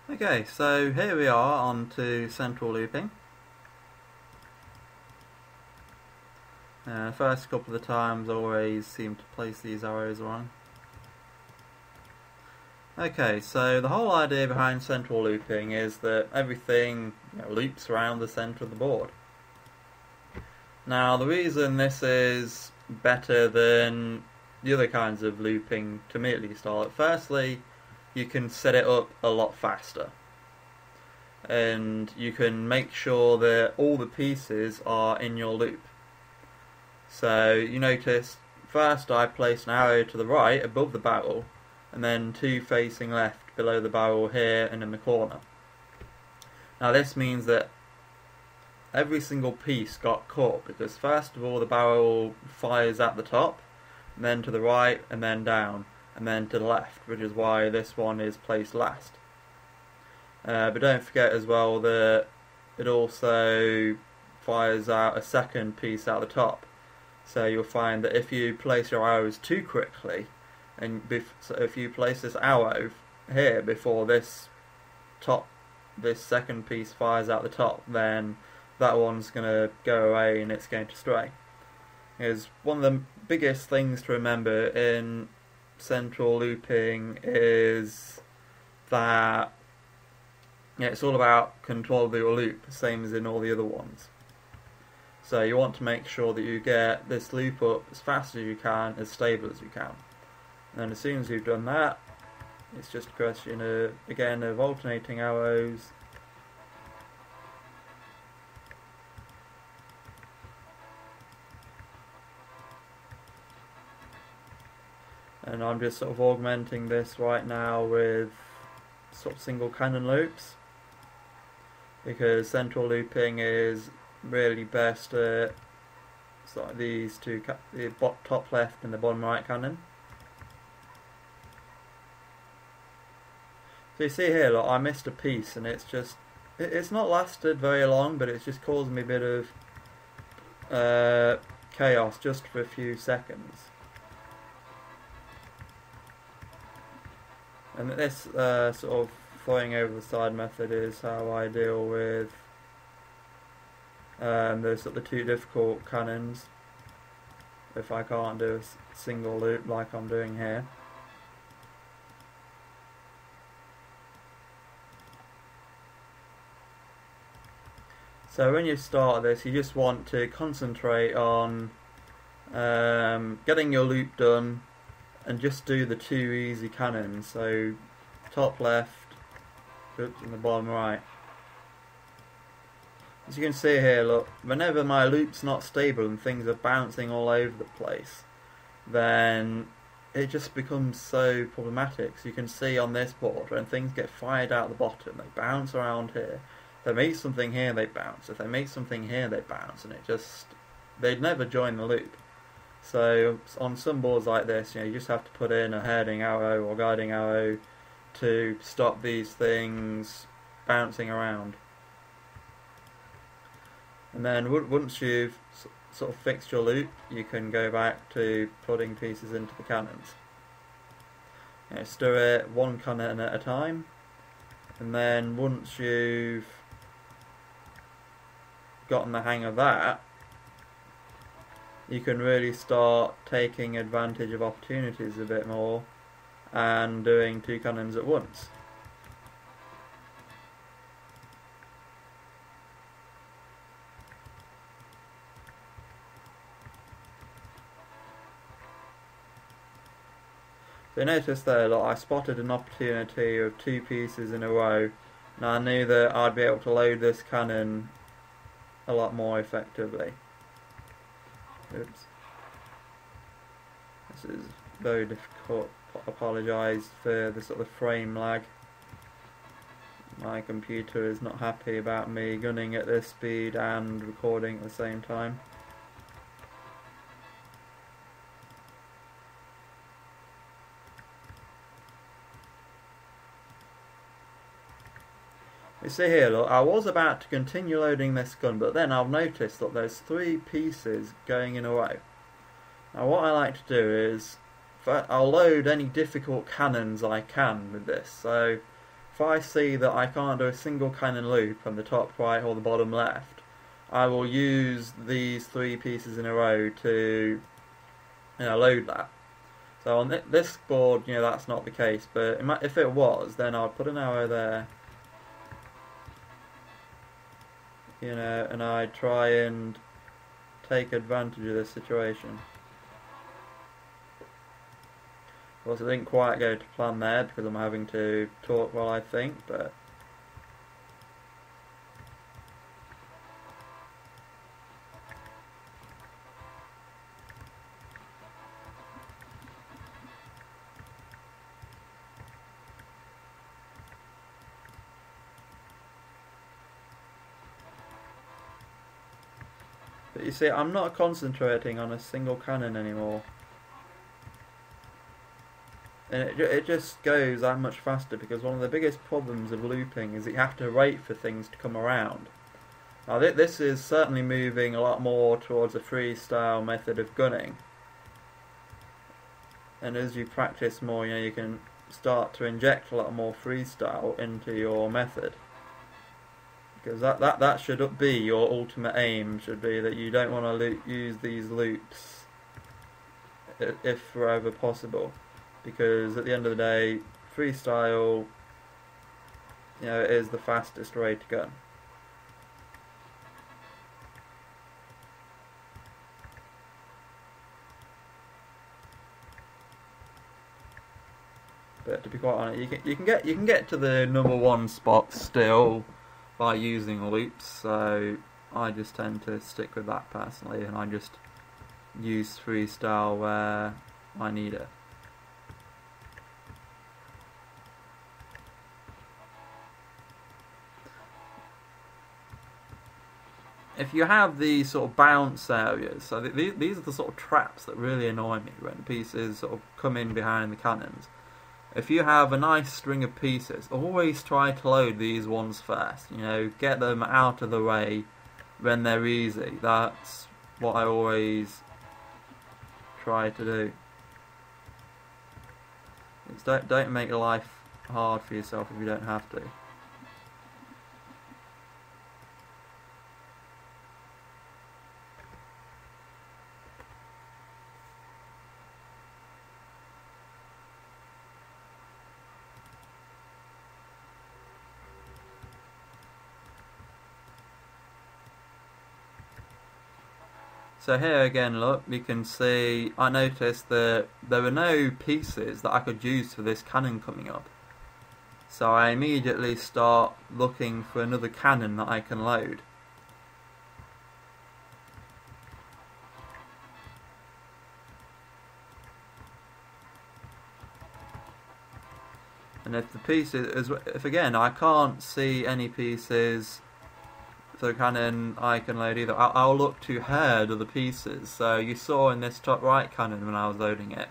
Okay, so here we are on to central looping. First couple of the times I always seem to place these arrows wrong. Okay, so the whole idea behind central looping is that everything loops around the centre of the board. Now the reason this is better than the other kinds of looping, to me at least, are that firstly, you can set it up a lot faster. And you can make sure that all the pieces are in your loop. So you notice first I placed an arrow to the right above the barrel, and then two facing left below the barrel here and in the corner. Now this means that every single piece got caught, because first of all the barrel fires at the top, and then to the right, and then down, and then to the left, which is why this one is placed last. But don't forget as well that it also fires out a second piece out the top. So you'll find that if you place your arrows too quickly, and so if you place this arrow here before this second piece fires out the top, then that one's going to go away and it's going to stray. Because one of the biggest things to remember in central looping is that it's all about control of your loop, same as in all the other ones. So you want to make sure that you get this loop up as fast as you can, as stable as you can. And as soon as you've done that, it's just a question of, again, of alternating arrows. And I'm just sort of augmenting this right now with sort of single cannon loops, because central looping is really best at sort of these two, the top left and the bottom right cannon. So you see here, look, I missed a piece, and it's not lasted very long, but it's just caused me a bit of chaos just for a few seconds. And this sort of flying over the side method is how I deal with those sort of the two difficult cannons if I can't do a single loop like I'm doing here. So when you start this, you just want to concentrate on getting your loop done and just do the two easy cannons. So top left, oops, and the bottom right. As you can see here, look, whenever my loop's not stable and things are bouncing all over the place, then it just becomes so problematic. So you can see on this board, when things get fired out the bottom, they bounce around here. If they meet something here, they bounce. If they meet something here, they bounce, and they'd never join the loop. So on some boards like this, you just have to put in a heading arrow or guiding arrow to stop these things bouncing around. And then once you've sort of fixed your loop, you can go back to putting pieces into the cannons. Stir it one cannon at a time, and then once you've gotten the hang of that, you can really start taking advantage of opportunities a bit more and doing two cannons at once. So notice there, look, I spotted an opportunity of two pieces in a row, and I knew that I'd be able to load this cannon a lot more effectively. Oops. This is very difficult. I apologise for the sort of frame lag. My computer is not happy about me gunning at this speed and recording at the same time. You see here, look, I was about to continue loading this gun, but then I've noticed that there's three pieces going in a row. Now what I like to do is, I'll load any difficult cannons I can with this. So if I see that I can't do a single cannon loop on the top right or the bottom left, I will use these 3 pieces in a row to, load that. So on this board, that's not the case, but if it was, then I'd put an arrow there, and I'd try and take advantage of this situation. Of course, I didn't quite go to plan there because I'm having to talk while I think, but you see, I'm not concentrating on a single cannon anymore. And it just goes that much faster because one of the biggest problems of looping is that you have to wait for things to come around. Now this is certainly moving a lot more towards a freestyle method of gunning. And as you practice more, you can start to inject a lot more freestyle into your method. Because that should be your ultimate aim, should be that you don't want to use these loops if forever possible. Because at the end of the day, freestyle, is the fastest way to go. But to be quite honest, you can get to the number 1 spot still by using loops. So I just tend to stick with that personally, and I just use freestyle where I need it. If you have these sort of bounce areas, so these are the sort of traps that really annoy me when pieces sort of come in behind the cannons. If you have a nice string of pieces, always try to load these ones first. Get them out of the way when they're easy. That's what I always try to do. Don't make life hard for yourself if you don't have to. So here again, look, you can see, I noticed that there were no pieces that I could use for this cannon coming up. So I immediately start looking for another cannon that I can load. And if the pieces, if again I can't see any pieces for the cannon I can load either, I'll look to herd of the pieces. So you saw in this top right cannon when I was loading it,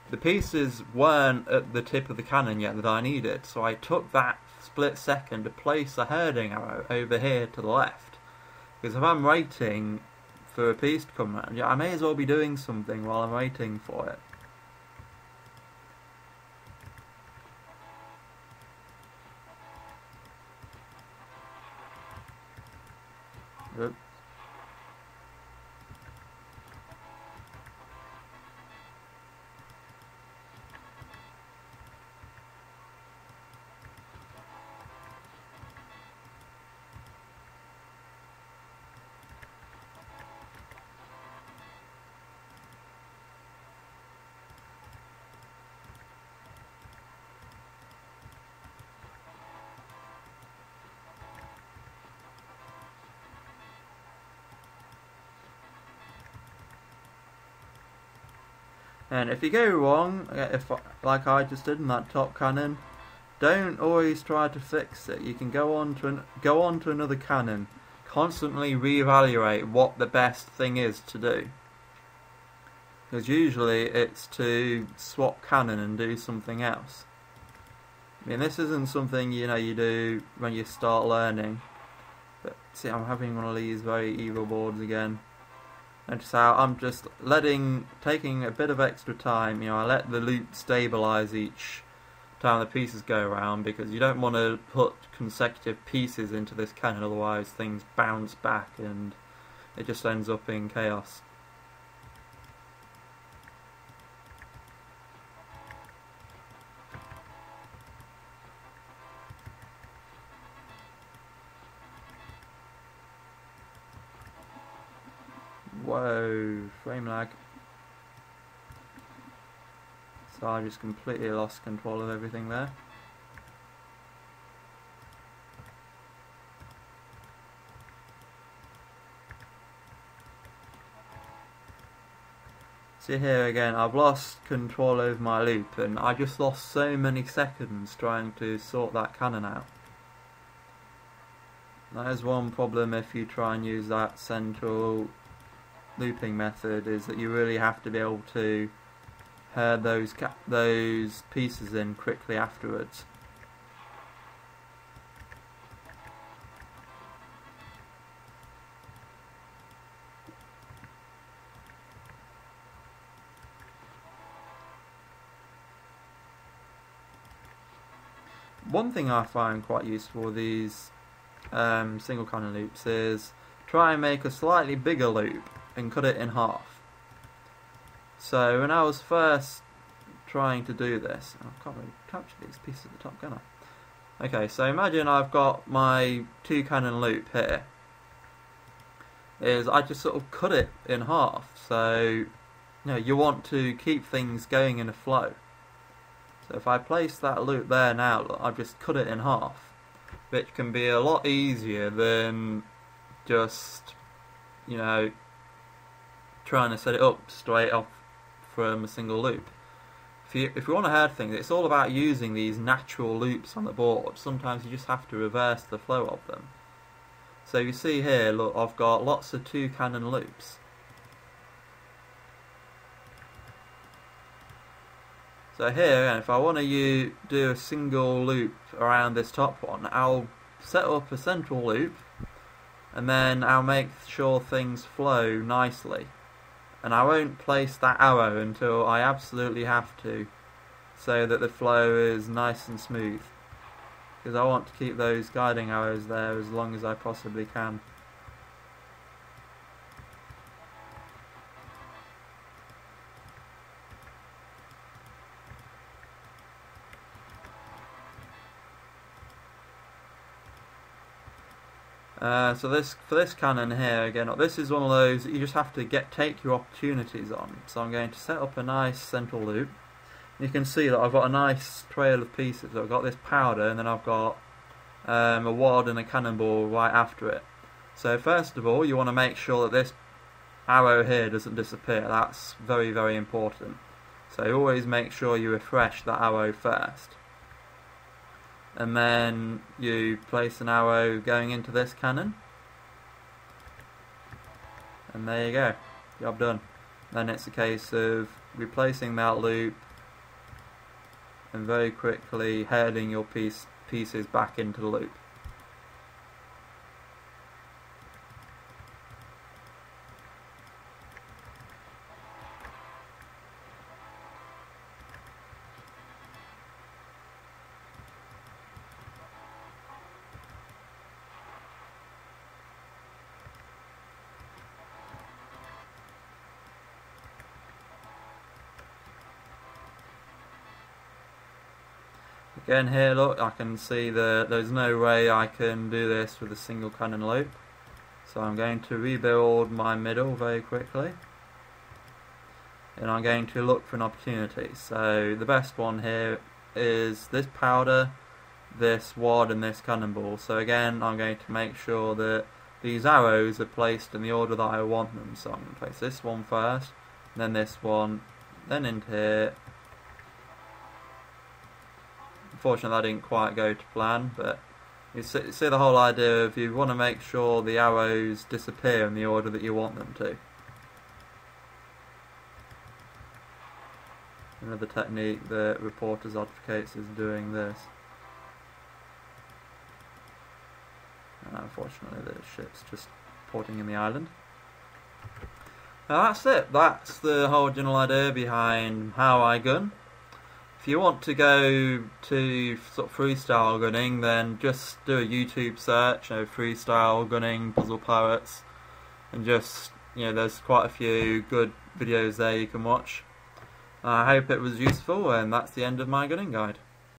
the pieces weren't at the tip of the cannon yet that I needed, so I took that split second to place a herding arrow over here to the left. Because if I'm waiting for a piece to come around, I may as well be doing something while I'm waiting for it. Oops. And if you go wrong, like I just did in that top cannon, don't always try to fix it. You can go on to another cannon, constantly reevaluate what the best thing is to do. Because usually it's to swap cannon and do something else. I mean, this isn't something you do when you start learning. But see, I'm having one of these very evil boards again. Notice how I'm just taking a bit of extra time. I let the loop stabilise each time the pieces go around, because you don't want to put consecutive pieces into this cannon, otherwise things bounce back and it just ends up in chaos. Whoa, frame lag. So I just completely lost control of everything there. See here again, I've lost control over my loop, and I just lost so many seconds trying to sort that cannon out. That is one problem if you try and use that central looping method, is that you really have to be able to herd those pieces in quickly afterwards. One thing I find quite useful with these single cannon loops is try and make a slightly bigger loop and cut it in half. So when I was first trying to do this, I can't really capture these pieces at the top, can I? Okay, so imagine I've got my 2 cannon loop here. I just sort of cut it in half. So you want to keep things going in a flow. So if I place that loop there now, look, I've just cut it in half, which can be a lot easier than just trying to set it up straight off from a single loop. If you want to herd things, it's all about using these natural loops on the board. Sometimes you just have to reverse the flow of them. So you see here, look, I've got lots of 2 cannon loops. So here, if I want to do a single loop around this top one, I'll set up a central loop, and then I'll make sure things flow nicely. And I won't place that arrow until I absolutely have to, so that the flow is nice and smooth. Because I want to keep those guiding arrows there as long as I possibly can. So for this cannon here, again, this is one of those that you just have to take your opportunities on. So I'm going to set up a nice central loop. You can see that I've got a nice trail of pieces. So I've got this powder, and then I've got a wad and a cannonball right after it. So first of all, you want to make sure that this arrow here doesn't disappear. That's very, very important. So always make sure you refresh that arrow first. And then you place an arrow going into this cannon, and there you go, job done. Then it's a case of replacing that loop and very quickly herding your pieces back into the loop. Again here, look, I can see that there's no way I can do this with a single cannon loop. So I'm going to rebuild my middle very quickly. And I'm going to look for an opportunity. So the best one here is this powder, this wad and this cannonball. So again, I'm going to make sure that these arrows are placed in the order that I want them. So I'm going to place this one first, then this one, then into here. Unfortunately that didn't quite go to plan, but you see the whole idea of you want to make sure the arrows disappear in the order that you want them to. Another technique that Reporters advocates is doing this. And unfortunately the ship's just porting in the island. Now that's it. That's the whole general idea behind how I gun. If you want to go to sort of freestyle gunning, then just do a YouTube search, freestyle gunning, puzzle poets, and just, there's quite a few good videos there you can watch. I hope it was useful, and that's the end of my gunning guide.